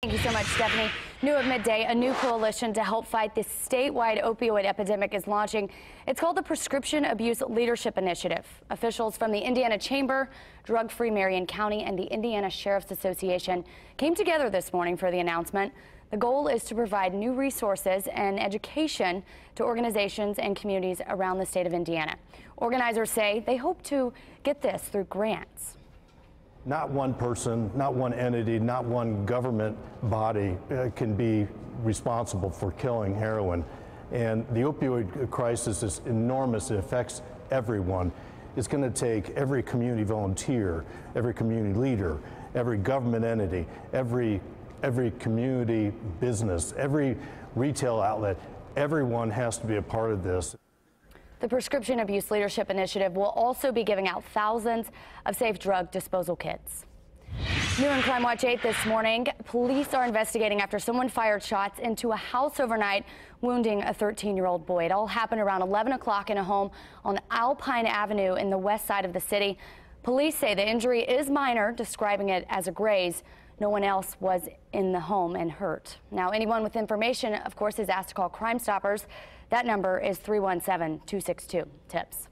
Thank you so much, Stephanie. New at midday, a new coalition to help fight this statewide opioid epidemic is launching. It's called the Prescription Abuse Leadership Initiative. Officials from the Indiana Chamber, Drug Free Marion County, and the Indiana Sheriff's Association came together this morning for the announcement. The goal is to provide new resources and education to organizations and communities around the state of Indiana. Organizers say they hope to get this through grants. Not one person, not one entity, not one government body can be responsible for killing heroin. And the opioid crisis is enormous. It affects everyone. It's going to take every community volunteer, every community leader, every government entity, every community business, every retail outlet. Everyone has to be a part of this. The Prescription Abuse Leadership Initiative will also be giving out thousands of safe drug disposal kits. New in Crime Watch 8 this morning, police are investigating after someone fired shots into a house overnight, wounding a 13-year-old boy. It all happened around 11 o'clock in a home on Alpine Avenue in the west side of the city. Police say the injury is minor, describing it as a graze. No one else was in the home and hurt. Now, anyone with information, of course, is asked to call Crime Stoppers. That number is 317-262-TIPS.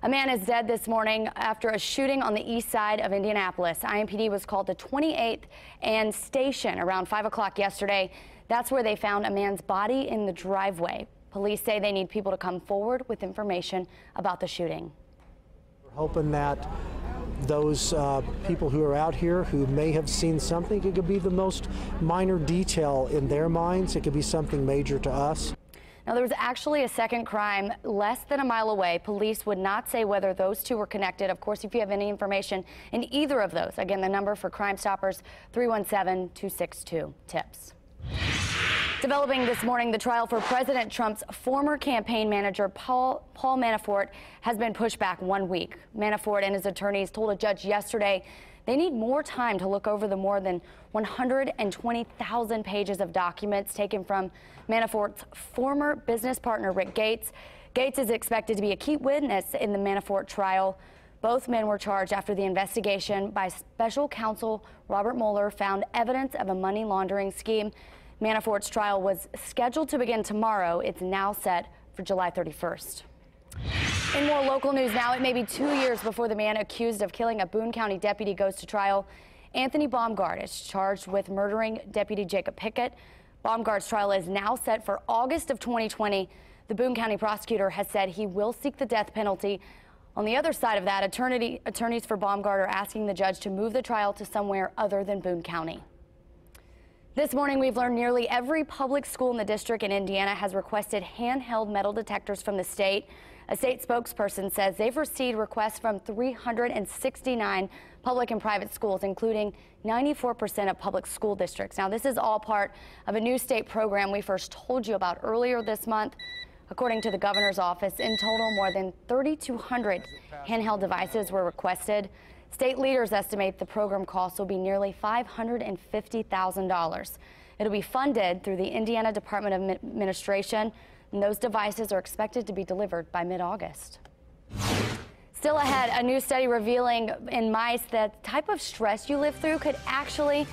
A man is dead this morning after a shooting on the east side of Indianapolis. IMPD was called to 28th and Station around 5 o'clock yesterday. That's where they found a man's body in the driveway. Police say they need people to come forward with information about the shooting. We're hoping that those people who are out here who may have seen something, it could be the most minor detail in their minds. It could be something major to us. Now, there was actually a second crime less than a mile away. Police would not say whether those two were connected. Of course, if you have any information in either of those, again, the number for Crime Stoppers, 317-262-TIPS. Developing this morning, the trial for President Trump's former campaign manager, Paul Manafort, has been pushed back 1 week. Manafort and his attorneys told a judge yesterday they need more time to look over the more than 120,000 pages of documents taken from Manafort's former business partner, Rick Gates. Gates is expected to be a key witness in the Manafort trial. Both men were charged after the investigation by special counsel Robert Mueller found evidence of a money laundering scheme. Manafort's trial was scheduled to begin tomorrow. It's now set for July 31st. In more local news now, it may be 2 years before the man accused of killing a Boone County deputy goes to trial. Anthony Baumgart is charged with murdering Deputy Jacob Pickett. Baumgart's trial is now set for August of 2020. The Boone County prosecutor has said he will seek the death penalty. On the other side of that, attorneys for Baumgart are asking the judge to move the trial to somewhere other than Boone County. This morning, we've learned nearly every public school in the district in Indiana has requested handheld metal detectors from the state. A state spokesperson says they've received requests from 369 public and private schools, including 94% of public school districts. Now, this is all part of a new state program we first told you about earlier this month. According to the governor's office, in total, more than 3,200 handheld devices were requested. State leaders estimate the program cost will be nearly $550,000. It'll be funded through the Indiana Department of Administration, and those devices are expected to be delivered by mid-August. Still ahead, a new study revealing in mice that the type of stress you live through could actually